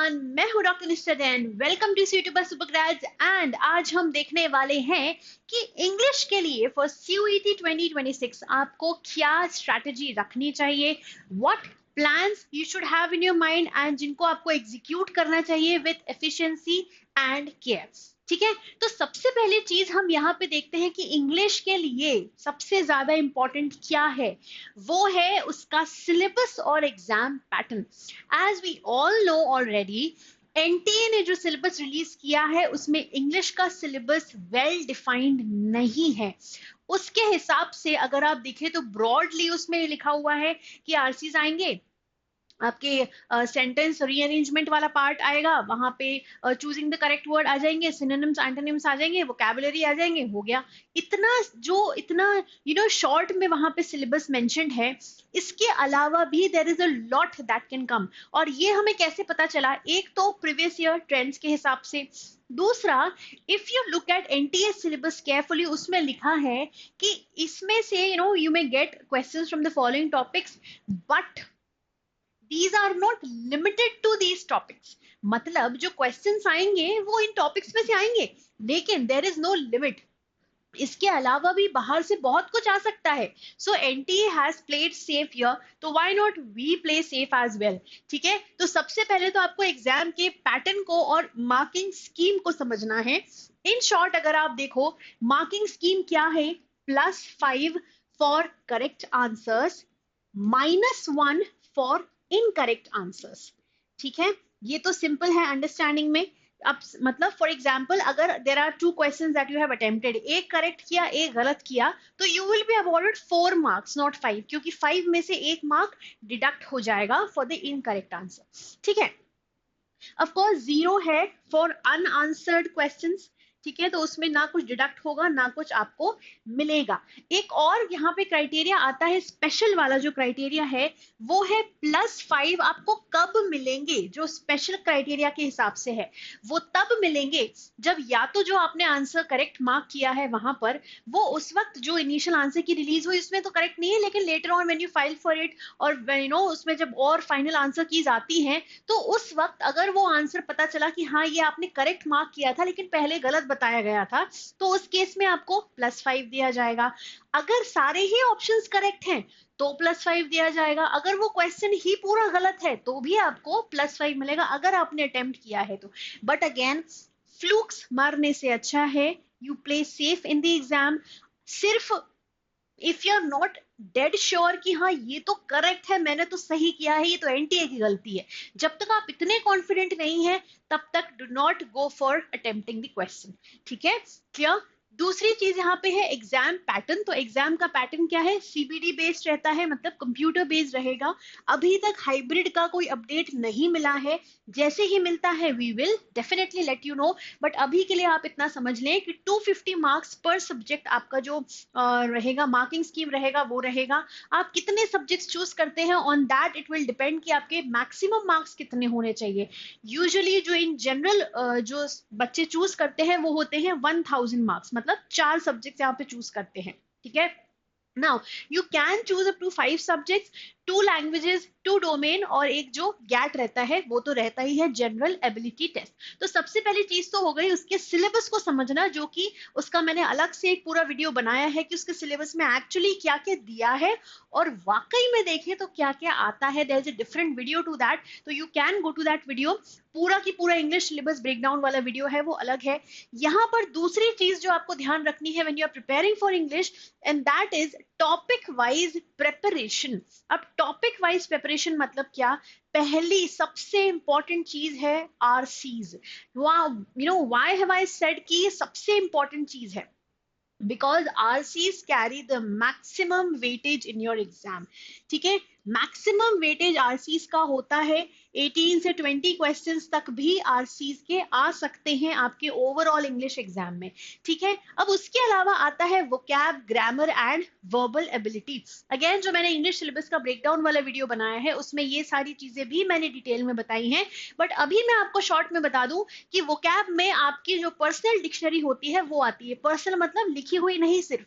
Everyone, मैं हूं doctor Nishtha. Welcome to youtuber Supergrades. And आज हम देखने वाले हैं कि इंग्लिश के लिए फॉर CUET 2026 आपको क्या स्ट्रैटेजी रखनी चाहिए, what plans you should have in your mind and जिनको आपको एग्जीक्यूट करना चाहिए विद एफिशिएंसी एंड केयर। ठीक है, तो सबसे पहले चीज हम यहाँ पे देखते हैं कि इंग्लिश के लिए सबसे ज्यादा इंपॉर्टेंट क्या है। वो है उसका सिलेबस और exam pattern. As we all know already, NTA ने जो सिलेबस रिलीज किया है उसमें इंग्लिश का सिलेबस वेल डिफाइंड नहीं है। उसके हिसाब से अगर आप देखें तो ब्रॉडली उसमें लिखा हुआ है कि आरसीज आएंगे, आपके सेंटेंस रीअरेंजमेंट वाला पार्ट आएगा, वहां पे चूजिंग द करेक्ट वर्ड आ जाएंगे, सिनोनिम्स एंटोनिम्स आ जाएंगे, वोकैबुलरी आ जाएंगे, हो गया। इतना शॉर्ट में वहां पे सिलेबस मेंशन्ड है। इसके अलावा भी there is a lot that can come. और ये हमें कैसे पता चला? एक तो प्रीवियस ईयर ट्रेंड्स के हिसाब से, दूसरा if you look eight NTA syllabus carefully, उसमें लिखा है कि इसमें से you may gate questions from the following topics, but these are not limited to these topics। मतलब जो क्वेश्चंस आएंगे वो इन टॉपिक्स में से आएंगे, लेकिन देयर इज नो लिमिट। इसके अलावा भी बाहर से बहुत कुछ आ सकता है। So NTA has played safe here, तो why not we play safe as well. ठीक है, तो सबसे पहले तो आपको एग्जाम के पैटर्न को और मार्किंग स्कीम को समझना है। इन शॉर्ट अगर आप देखो, मार्किंग स्कीम क्या है? +5 for correct answers, -1 for incorrect answers. ठीक है, ये तो सिंपल है अंडरस्टैंडिंग में। अब मतलब फॉर एग्जाम्पल, अगर there are 2 questions that you have attempted, एक करेक्ट किया एक गलत किया, तो you will be awarded 4 marks not 5, क्योंकि 5 में से 1 मार्क डिडक्ट हो जाएगा फॉर द इनकरेक्ट आंसर। ठीक है, ऑफ कोर्स 0 है फॉर अनआंसर्ड क्वेश्चंस। ठीक है, तो उसमें ना कुछ डिडक्ट होगा ना कुछ आपको मिलेगा। एक और यहाँ पे क्राइटेरिया आता है, स्पेशल वाला जो क्राइटेरिया है वो है +5। आपको कब मिलेंगे? जो स्पेशल क्राइटेरिया के हिसाब से है वो तब मिलेंगे जब या तो जो आपने आंसर करेक्ट मार्क किया है वहां पर, वो उस वक्त जो इनिशियल आंसर की रिलीज हुई उसमें तो करेक्ट नहीं है, लेकिन later on when you file for it और उसमें जब और फाइनल आंसर कीज आती हैं, तो उस वक्त अगर वो आंसर पता चला कि हाँ ये आपने करेक्ट मार्क किया था लेकिन पहले गलत बताया गया था, तो उस केस में आपको +5 दिया जाएगा। अगर सारे ही ऑप्शंस करेक्ट हैं तो +5 दिया जाएगा। अगर वो क्वेश्चन ही पूरा गलत है तो भी आपको +5 मिलेगा, अगर आपने अटेम्प्ट किया है तो। बट अगेन, फ्लूक्स मारने से अच्छा है you play safe in the exam. सिर्फ if you are not dead sure कि हाँ ये तो करेक्ट है, मैंने तो सही किया है, ये तो एनटीए की गलती है, जब तक आप इतने कॉन्फिडेंट नहीं है तब तक do not go for attempting the question. ठीक है, क्लियर? दूसरी चीज यहाँ पे है एग्जाम पैटर्न। तो एग्जाम का पैटर्न क्या है? सीबीडी बेस्ड रहता है, मतलब कंप्यूटर बेस्ड रहेगा। अभी तक हाइब्रिड का कोई अपडेट नहीं मिला है, जैसे ही मिलता है we will definitely let you know. But अभी के लिए आप इतना समझ लें कि 250 मार्क्स पर सब्जेक्ट आपका जो रहेगा, मार्किंग स्कीम रहेगा, वो रहेगा। आप कितने सब्जेक्ट्स चूज करते हैं on that it will depend कि आपके मैक्सिमम मार्क्स कितने होने चाहिए। यूजुअली जो इन जनरल जो बच्चे चूज करते हैं वो होते हैं 1000 मार्क्स, मतलब 4 सब्जेक्ट यहाँ पे चूज करते हैं। ठीक है, now you can choose up to 5 subjects, 2 languages, 2 domain, और एक जो गैट रहता है वो तो रहता ही है जनरल एबिलिटी टेस्ट। तो सबसे पहली चीज तो हो गई उसके सिलेबस को समझना, जो कि उसका मैंने अलग से एक पूरा वीडियो बनाया है कि उसके सिलेबस में एक्चुअली क्या क्या दिया है और वाकई में देखें तो क्या क्या आता है। There is a different video to that, तो you can go to that video. पूरा की पूरा इंग्लिश सिलेबस ब्रेकडाउन वाला वीडियो है, वो अलग है। यहाँ पर दूसरी चीज जो आपको ध्यान रखनी है when you are preparing for English, and that is topic wise preparation. अब टॉपिक वाइज प्रेपरेशन मतलब क्या? पहली सबसे इंपॉर्टेंट चीज है RCs. Why have I said कि ये सबसे इंपॉर्टेंट चीज है? because RCs carry the maximum weightage in your exam। ठीक है, मैक्सिमम वेटेज RCs का होता है। 18 से 20 क्वेश्चंस तक भी RCs के आ सकते हैं आपके ओवरऑल इंग्लिश एग्जाम में। ठीक है, अब उसके अलावा आता है vocab, grammar and verbal ability. Again, जो मैंने इंग्लिश सिलेबस का ब्रेकडाउन वाला वीडियो बनाया है उसमें ये सारी चीजें भी मैंने डिटेल में बताई हैं। बट अभी मैं आपको शॉर्ट में बता दूं कि वोकैब में आपकी जो पर्सनल डिक्शनरी होती है वो आती है। पर्सनल मतलब लिखी हुई नहीं, सिर्फ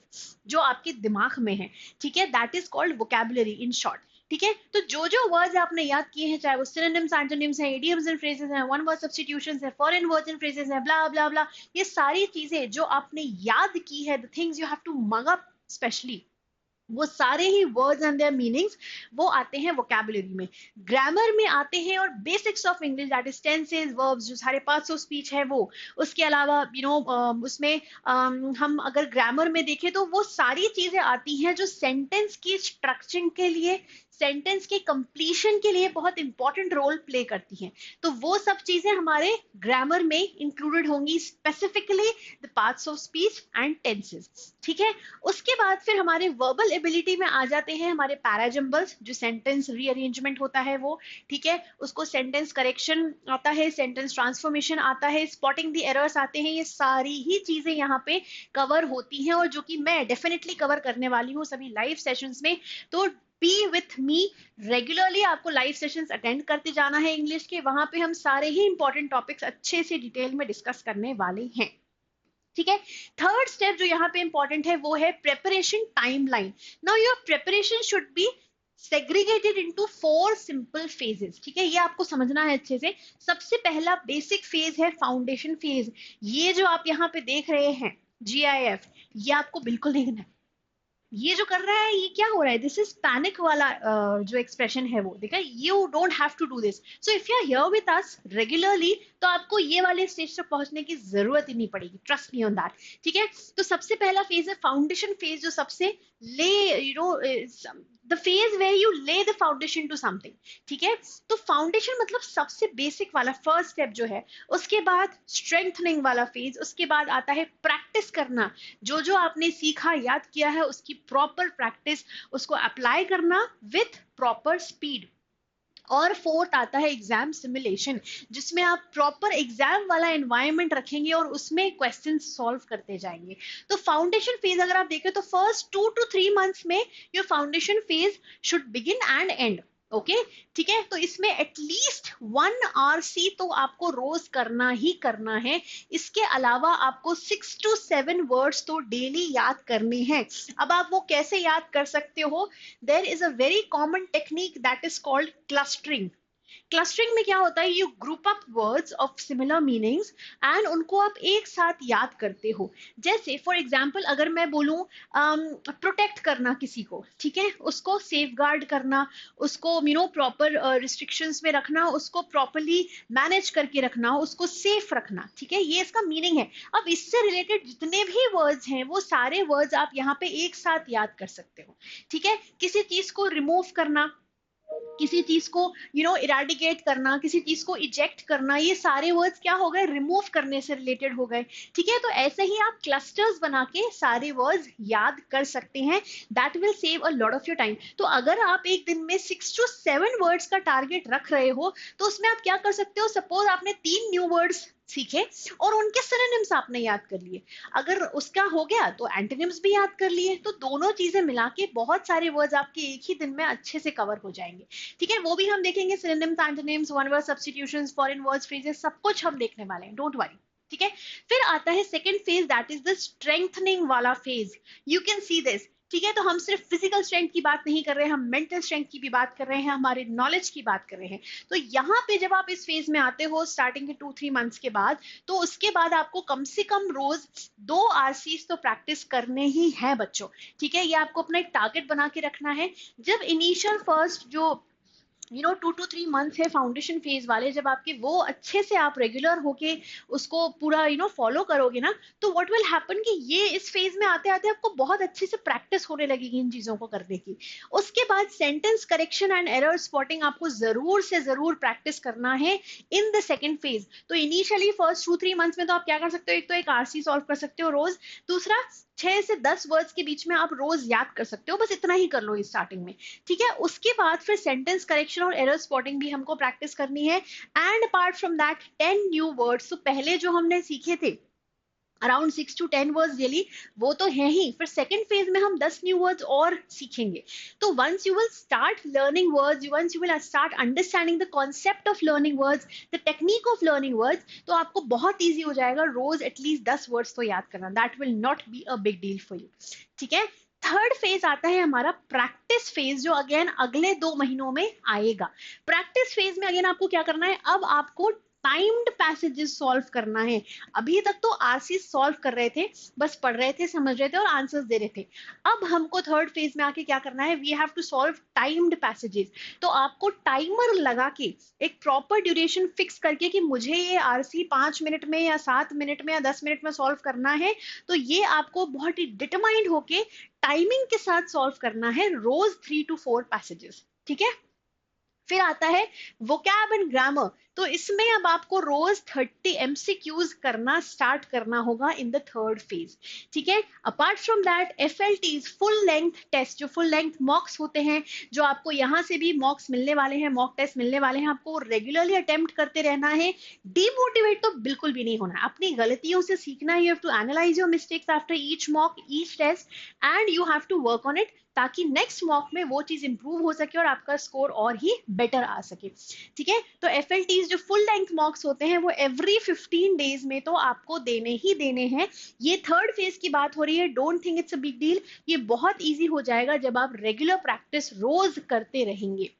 जो आपके दिमाग में है। ठीक है, that is called vocabulary in short. ठीक है, तो जो जो वर्ड्स आपने याद किए हैं, चाहे वो सिनोनिम्स, एंटोनिम्स हैं, इडियम्स एंड फ्रेजेस हैं, वन वर्ड सब्स्टिट्यूशंस हैं, फॉरेन वर्ड्स एंड फ्रेजेस हैं, ब्ला ब्ला ब्ला, ये सारी चीजें जो आपने याद की है, the things you have to mug up specially, वो सारे ही वर्ड्स एंड देयर मीनिंग्स वो आते हैं वोकैबुलरी में। ग्रामर में आते हैं और basics of English, that is tenses, verbs, जो सारे पार्ट्स ऑफ स्पीच है वो। उसके अलावा उसमें हम अगर ग्रामर में देखें तो वो सारी चीजें आती हैं जो सेंटेंस की स्ट्रक्चरिंग के लिए, सेंटेंस के कंप्लीशन के लिए बहुत इंपॉर्टेंट रोल प्ले करती हैं। तो वो सब चीजें हमारे ग्रामर में इंक्लूडेड होंगी, specifically the parts of speech and tenses. ठीक है, उसके बाद फिर हमारे वर्बल एबिलिटी में आ जाते हैं हमारे पैराजम्बल्स, जो सेंटेंस रीअरेंजमेंट होता है वो। ठीक है, उसको सेंटेंस करेक्शन आता है, सेंटेंस ट्रांसफॉर्मेशन आता है, स्पॉटिंग द एरर्स आते हैं, ये सारी ही चीजें यहाँ पे कवर होती हैं, और जो कि मैं डेफिनेटली कवर करने वाली हूँ सभी लाइव सेशंस में। तो बी विथ मी रेगुलरली, आपको लाइव सेशंस अटेंड करते जाना है इंग्लिश के, वहां पे हम सारे ही इंपॉर्टेंट टॉपिक्स अच्छे से डिटेल में डिस्कस करने वाले हैं। ठीक है, थर्ड स्टेप जो यहाँ पे इंपॉर्टेंट है वो है preparation timeline. Now your preparation should be segregated into 4 simple phases. ठीक है, ये आपको समझना है अच्छे से। सबसे पहला बेसिक फेज है फाउंडेशन फेज। ये जो आप यहाँ पे देख रहे हैं GIF, ये आपको बिल्कुल नहीं करना है। ये जो कर रहा है ये क्या हो रहा है, दिस इज पैनिक वाला जो एक्सप्रेशन है वो, देखा, you don't have to do this. So if you are here with us regularly, तो आपको ये वाले स्टेज तक पहुंचने की जरूरत ही नहीं पड़ेगी, ट्रस्ट मी ऑन दैट। ठीक है, तो सबसे पहला फेज है फाउंडेशन फेज, जो सबसे ले द फेज वेयर यू ले द फाउंडेशन टू समथिंग। ठीक है, तो फाउंडेशन मतलब सबसे बेसिक वाला फर्स्ट स्टेप जो है। उसके बाद स्ट्रेंथनिंग वाला फेज, उसके बाद आता है प्रैक्टिस करना, जो जो आपने सीखा याद किया है उसकी प्रॉपर प्रैक्टिस, उसको अप्लाई करना विथ प्रॉपर स्पीड। और फोर्थ आता है एग्जाम सिमुलेशन, जिसमें आप प्रॉपर एग्जाम वाला एनवायरनमेंट रखेंगे और उसमें क्वेश्चन सॉल्व करते जाएंगे। तो फाउंडेशन फेज अगर आप देखें तो फर्स्ट 2 to 3 months में your foundation phase should begin and and. Okay, ठीक है, तो इसमें एटलीस्ट 1 RC तो आपको रोज करना ही करना है। इसके अलावा आपको 6 to 7 वर्ड्स तो डेली याद करने हैं। अब आप वो कैसे याद कर सकते हो, there is a very common technique that is called clustering. Clustering में क्या होता है, you group up words of similar meanings and उनको आप एक साथ याद करते हो। जैसे फॉर एग्जाम्पल अगर मैं बोलूं प्रोटेक्ट करना किसी को, ठीक है, उसको सेफ गार्ड करना, उसको प्रॉपर रिस्ट्रिक्शंस में रखना, उसको प्रॉपरली मैनेज करके रखना, उसको सेफ रखना। ठीक है, ये इसका मीनिंग है। अब इससे रिलेटेड जितने भी वर्ड्स हैं वो सारे वर्ड्स आप यहाँ पे एक साथ याद कर सकते हो। ठीक है, किसी चीज को रिमूव करना, किसी चीज को इराडिकेट करना, किसी चीज को इजेक्ट करना, ये सारे वर्ड्स क्या हो गए, रिमूव करने से रिलेटेड हो गए। ठीक है, तो ऐसे ही आप क्लस्टर्स बना के सारे वर्ड्स याद कर सकते हैं, that will save a lot of your time. तो अगर आप एक दिन में 6 to 7 वर्ड्स का टारगेट रख रहे हो, तो उसमें आप क्या कर सकते हो, सपोज आपने 3 न्यू वर्ड्स सीखे और उनके सिनोनिम्स आपने याद कर लिए, अगर उसका हो गया तो एंटोनिम्स भी याद कर लिए, तो दोनों चीजें मिला के बहुत सारे वर्ड्स आपके एक ही दिन में अच्छे से कवर हो जाएंगे। ठीक है, वो भी हम देखेंगे, synonyms, antonyms, one word substitutions, foreign words, phrases, सब कुछ हम देखने वाले हैं, डोंट वरी। ठीक है, फिर आता है second phase, that is the strengthening वाला phase. You can see this. ठीक है, तो हम सिर्फ फिजिकल स्ट्रेंथ की बात नहीं कर रहे हैं, हम मेंटल स्ट्रेंथ की भी बात कर रहे हैं, हमारे नॉलेज की बात कर रहे हैं। तो यहाँ पे जब आप इस फेज में आते हो स्टार्टिंग के 2-3 मंथ्स के बाद, तो उसके बाद आपको कम से कम रोज 2 RC तो प्रैक्टिस करने ही है बच्चों। ठीक है, ये आपको अपना एक टारगेट बना के रखना है। जब इनिशियल फर्स्ट जो 2 to 3 मंथ्स है फाउंडेशन फेज वाले, जब आपके वो अच्छे से आप रेगुलर होके उसको पूरा फॉलो करोगे ना, तो व्हाट विल हैपन कि ये इस फेज में आते आते आपको बहुत अच्छे से प्रैक्टिस होने लगेगी इन चीजों को करने की। उसके बाद sentence correction and error spotting आपको जरूर से जरूर प्रैक्टिस करना है इन द सेकेंड फेज। तो इनिशियली फर्स्ट 2-3 मंथ्स में तो आप क्या कर सकते हो, एक तो एक RC सॉल्व कर सकते हो रोज, दूसरा 6 से 10 वर्ड्स के बीच में आप रोज याद कर सकते हो, बस इतना ही कर लो इस स्टार्टिंग में। ठीक है, उसके बाद फिर सेंटेंस करेक्शन और एरर स्पॉटिंग भी हमको प्रैक्टिस करनी है। And apart from that 10 new words, तो पहले जो हमने सीखे थे अराउंड 6 to 10 वर्ड्स डेली, वो तो है ही, फिर सेकेंड फेज में हम 10 न्यू वर्ड्स और सीखेंगे। तो once you will start learning words, once you will start understanding the concept of learning words, the technique of learning words, तो आपको बहुत ईजी हो जाएगा रोज एटलीस्ट 10 वर्ड्स तो याद करना, that will not be a big deal for you. ठीक है, थर्ड फेज आता है हमारा प्रैक्टिस फेज, जो अगेन अगले 2 महीनों में आएगा। प्रैक्टिस फेज में अगेन आपको क्या करना है, अब आपको टाइम्ड पैसेजेस सॉल्व करना है। अभी तक तो आरसी सॉल्व कर रहे थे, बस पढ़ रहे थे, समझ रहे थे और आंसर्स दे रहे थे। अब हमको थर्ड फेज में आके क्या करना है, we have to solve timed passages. तो आपको टाइमर लगा के एक प्रॉपर ड्यूरेशन फिक्स करके कि मुझे ये आरसी 5 मिनट में या 7 मिनट में या 10 मिनट में सॉल्व करना है, तो ये आपको बहुत ही डिटरमाइंड होके टाइमिंग के साथ सॉल्व करना है, रोज 3 to 4 पैसेजेस। ठीक है, फिर आता है वोकैब एंड ग्रामर। तो इसमें अब आपको रोज 30 एमसीक्यूज करना स्टार्ट करना होगा इन द थर्ड फेज। ठीक है, apart from that FLTs, full length test, जो फुल लेंथ मॉक्स होते हैं, जो आपको यहाँ से भी मॉक्स मिलने वाले हैं, मॉक टेस्ट मिलने वाले हैं, आपको रेगुलरली अटेम्प्ट करते रहना है। डिमोटिवेट तो बिल्कुल भी नहीं होना है, अपनी गलतियों से सीखना है। You have to analyse your mistakes after each mock, each test, and you have to work on it, ताकि नेक्स्ट मॉक में वो चीज इंप्रूव हो सके और आपका स्कोर और ही बेटर आ सके। ठीक है, तो एफएलटीज जो फुल लेंथ मॉक्स होते हैं वो एवरी 15 डेज में तो आपको देने ही देने हैं। ये थर्ड फेज की बात हो रही है, don't think it's a big deal. ये बहुत इजी हो जाएगा जब आप रेगुलर प्रैक्टिस रोज करते रहेंगे।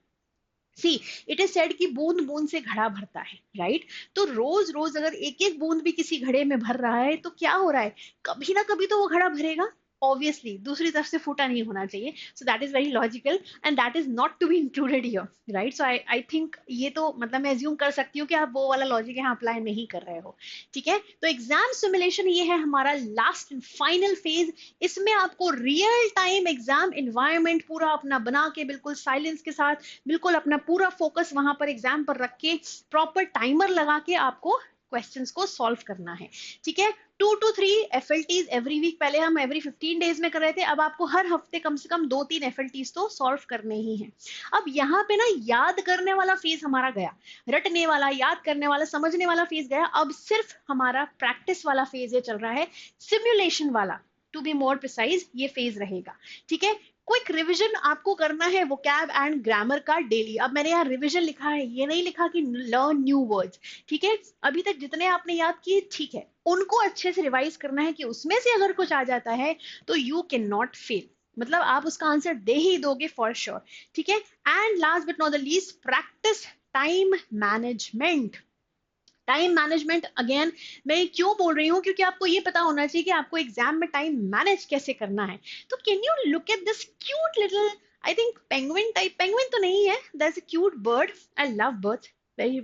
सी, इट इज सेड कि बूंद बूंद से घड़ा भरता है, राइट? तो रोज रोज अगर एक एक बूंद भी किसी घड़े में भर रहा है तो क्या हो रहा है, कभी ना कभी तो वो घड़ा भरेगा। ऑब्वियसली दूसरी तरफ से फूटा नहीं होना चाहिए। So that is very logical and that is not to be included here, right? So I think ये तो मतलब मैं एज्यूम कर सकती हूँ कि आप वो वाला लॉजिक यहाँ अप्लाई नहीं कर रहे हो। ठीक है, तो एग्जाम सिमुलेशन ये है हमारा लास्ट एंड फाइनल फेज। इसमें आपको रियल टाइम एग्जाम इन्वायरमेंट पूरा अपना बना के, बिल्कुल साइलेंस के साथ, बिल्कुल अपना पूरा फोकस वहां पर एग्जाम पर रख के, प्रॉपर टाइमर लगा के आपको क्वेश्चंस को सॉल्व करना है। ठीक है, 2 to 3 एफएलटीज एवरी वीक। पहले हम एवरी 15 डेज में कर रहे थे, अब आपको हर हफ्ते कम से कम 2-3 एफएलटीज तो सॉल्व करने ही हैं। अब यहाँ पे ना याद करने वाला फेज हमारा गया, रटने वाला, याद करने वाला, समझने वाला फेज गया। अब सिर्फ हमारा प्रैक्टिस वाला फेज ये चल रहा है, सिमुलेशन वाला, टू बी मोर प्रिसाइज ये फेज रहेगा। ठीक है, क्विक रिवीजन आपको करना है वोकैब एंड ग्रामर का डेली। अब मैंने यहाँ रिवीजन लिखा है, ये नहीं लिखा कि लर्न न्यू वर्ड्स। ठीक है, अभी तक जितने आपने याद किए ठीक है, उनको अच्छे से रिवाइज करना है कि उसमें से अगर कुछ आ जाता है तो यू कैन नॉट फेल, मतलब आप उसका आंसर दे ही दोगे फॉर श्योर। ठीक है, and last but not the least, practice time management. Time management again मैं क्यों बोल रही हूँ, क्योंकि आपको ये पता होना चाहिए कि आपको एग्जाम में टाइम मैनेज कैसे करना है। तो can you look at this cute little, I think penguin type, penguin तो नहीं है, that's a cute bird, I love birds very,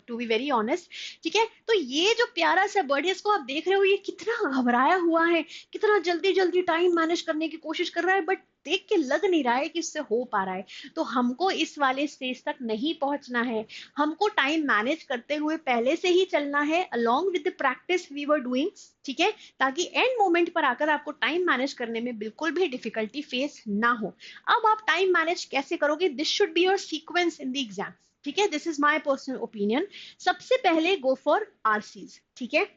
to be very honest. ठीक है, तो ये जो प्यारा सा बर्ड है, इसको आप देख रहे हो, ये कितना घबराया हुआ है, कितना जल्दी जल्दी टाइम मैनेज करने की कोशिश कर रहा है, बट देख के लग नहीं रहा है कि इससे हो पा रहा है। तो हमको इस वाले स्टेज तक नहीं पहुंचना है, हमको टाइम मैनेज करते हुए पहले से ही चलना है, along with the practice we were doing. ठीक है, ताकि एंड मोमेंट पर आकर आपको टाइम मैनेज करने में बिल्कुल भी डिफिकल्टी फेस ना हो। अब आप टाइम मैनेज कैसे करोगे, this should be your sequence in the exam. ठीक है, this is my personal opinion. सबसे पहले गो फॉर आरसीज। ठीक है,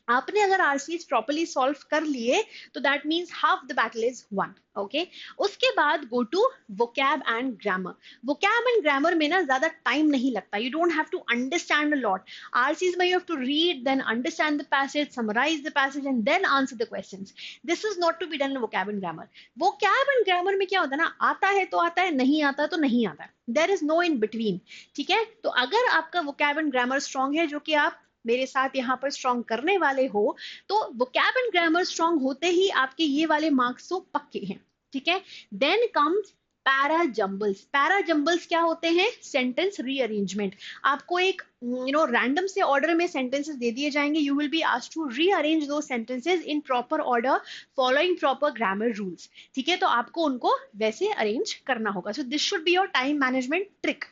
आपने अगर आरसीज प्रॉपर्ली सॉल्व कर लिए तो that means half the battle is won. Okay, उसके बाद go to vocab and grammar. Vocab and grammar में ना ज्यादा टाइम नहीं लगता, you don't have to understand a lot. RCs में you have to read, then understand the passage, summarise the passage and then answer the questions. This is not to be done in vocab and grammar. Vocab and grammar में क्या होता है ना, आता है तो आता है, नहीं आता तो नहीं आता, there is no in between. ठीक है, तो अगर आपका वोकैब एंड ग्रामर स्ट्रांग है, जो कि आप मेरे साथ यहाँ पर स्ट्रांग करने वाले हो, तो वोकैब एंड ग्रामर स्ट्रांग होते ही आपके ये वाले मार्क्स तो पक्के हैं। ठीक है, then comes para jumbles. Para jumbles क्या होते हैं, सेंटेंस रीअरेंजमेंट। आपको एक रैंडम से ऑर्डर में सेंटेंसेस दे दिए जाएंगे, you will be asked to rearrange दो sentences in proper order following proper grammar rules. ठीक है, तो आपको उनको वैसे अरेंज करना होगा। So this should be your time management trick.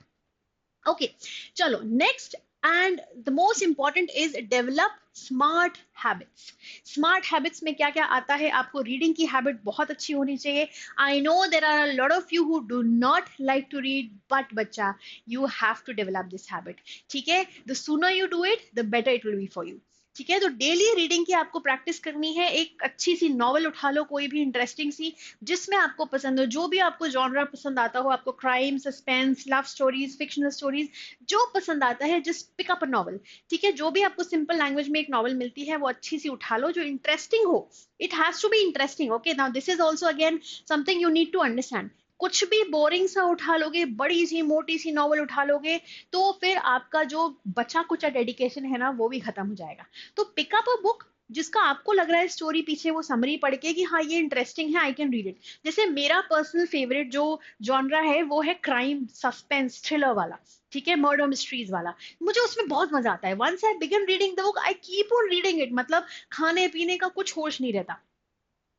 Okay, चलो next and the most important is develop smart habits. Smart habits में क्या क्या आता है, आपको रीडिंग की हैबिट बहुत अच्छी होनी चाहिए। I know there are a lot of you who do not like to read, but बच्चा you have to develop this habit. ठीक है, the sooner you do it the better it will be for you. ठीक है, तो daily reading की आपको practice करनी है। एक अच्छी सी नॉवल उठा लो, कोई भी इंटरेस्टिंग सी, जिसमें आपको पसंद हो, जो भी आपको जॉनरा पसंद आता हो, आपको crime, suspense, love stories, fictional stories, जो पसंद आता है, just pick up a novel. ठीक है, जो भी आपको सिंपल लैंग्वेज में एक नॉवल मिलती है वो अच्छी सी उठा लो, जो इंटरेस्टिंग हो। It has to be interesting. Okay, now this is also again something you need to understand. कुछ भी बोरिंग सा उठा लोगे, बड़ी सी मोटी सी नॉवल उठा लोगे, तो फिर आपका जो बचा कुचा डेडिकेशन है ना, वो भी खत्म हो जाएगा। तो पिकअप अ बुक जिसका आपको लग रहा है स्टोरी पीछे वो समरी पढ़ के कि हाँ ये इंटरेस्टिंग है, आई कैन रीड इट। जैसे मेरा पर्सनल फेवरेट जो जॉनरा है वो है क्राइम, सस्पेंस, थ्रिलर वाला। ठीक है, मर्डर मिस्ट्रीज वाला। मुझे उसमें बहुत मजा आता है। Once I begin reading the book, I keep on reading it. मतलब खाने पीने का कुछ होश नहीं रहता।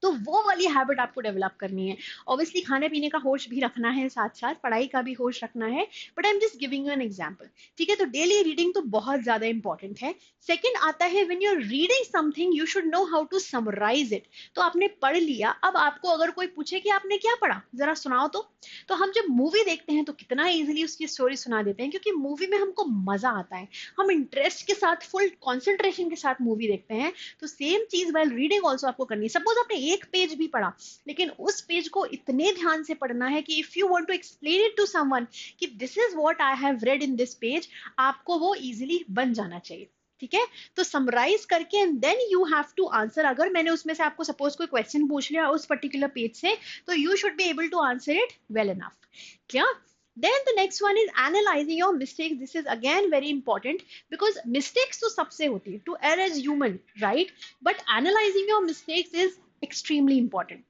तो वो वाली हैबिट आपको डेवलप करनी है। ऑब्वियसली खाने पीने का होश भी रखना है, साथ साथ पढ़ाई का भी होश रखना है। But I am just giving you an example. ठीक है, तो डेली रीडिंग तो बहुत ज्यादा इंपॉर्टेंट है। सेकंड आता है, when you are reading something you should know how to summarise it. तो आपने पढ़ लिया, अब आपको अगर कोई पूछे कि आपने क्या पढ़ा, जरा सुनाओ तो हम जब मूवी देखते हैं तो कितना इजीली उसकी स्टोरी सुना देते हैं, क्योंकि मूवी में हमको मजा आता है। हम इंटरेस्ट के साथ, फुल कॉन्सेंट्रेशन के साथ मूवी देखते हैं। तो सेम चीज वाइल रीडिंग ऑल्सो आपको करनी है। सपोज आपने एक पेज भी पढ़ा, लेकिन उस पेज को इतने ध्यान से पढ़ना है कि if you want to explain it to someone कि this is what I have read in this page, आपको वो इजीली बन जाना चाहिए। ठीक है, तो समराइज करके and then you have to answer. अगर मैंने उसमें से आपको सपोज कोई क्वेश्चन पूछ लिया उस पर्टिकुलर पेज से, तो you should be able to answer it well enough. Clear? Then the next one is analyzing your mistakes. This is again very important because mistakes तो सबसे होती है, to err is human, right? But analyzing your mistakes is extremely important.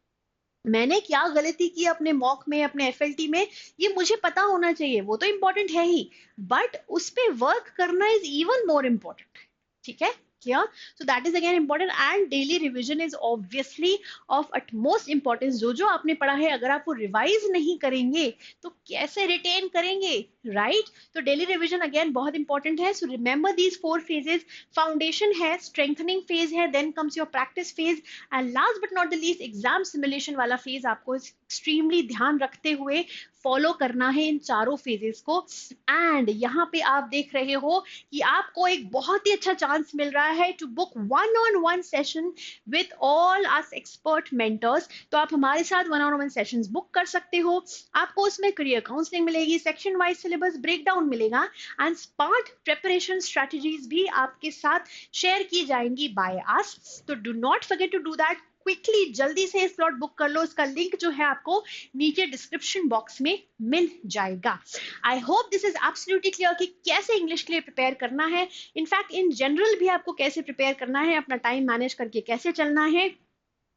मैंने क्या गलती की अपने mock में, अपने एफएलटी में, ये मुझे पता होना चाहिए, वो तो इंपॉर्टेंट है ही, बट उस पे वर्क करना इज इवन मोर इम्पोर्टेंट। ठीक है, क्या? सो that is again important and daily revision is obviously of utmost importance. जो आपने पढ़ा है अगर आप वो रिवाइज नहीं करेंगे तो कैसे रिटेन करेंगे, राइट? तो डेली रिविजन अगेन बहुत इंपॉर्टेंट है। So remember these 4 phases. Foundation है, स्ट्रेंथनिंग फेज है, then comes your practice phase, and last but not the least exam simulation वाला फेज आपको एक्सट्रीमली ध्यान रखते हुए फॉलो करना है इन चारों फेजेस को। एंड यहाँ पे आप देख रहे हो कि आपको एक बहुत ही अच्छा चांस मिल रहा है to book one on one session with all us expert mentors. तो आप हमारे साथ वन-on-one सेशंस बुक कर सकते हो। आपको उसमें करियर काउंसलिंग मिलेगी, सेक्शन वाइज सिलेबस ब्रेकडाउन मिलेगा, एंड स्मार्ट प्रिपरेशन स्ट्रेटजीज भी आपके साथ शेयर की जाएंगी बाय अस। तो do not forget to do that quickly. जल्दी से स्लॉट बुक कर लो, इसका लिंक जो है आपको नीचे डिस्क्रिप्शन बॉक्स में मिल जाएगा। I hope this is absolutely clear कि कैसे इंग्लिश के लिए प्रिपेयर करना है। इनफैक्ट इन जनरल भी आपको कैसे प्रिपेयर करना है, अपना टाइम मैनेज करके कैसे चलना है।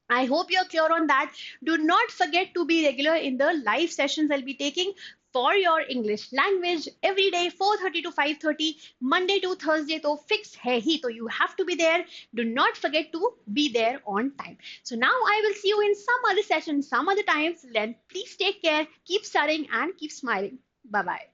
I hope you're clear on that. Do not forget to be regular in the live sessions I'll be taking for your English language every day 4:30 to 5:30 Monday to Thursday. तो fix है ही, तो you have to be there. Do not forget to be there on time. So now I will see you in some other session, some other times. Then please take care, keep studying and keep smiling. Bye bye.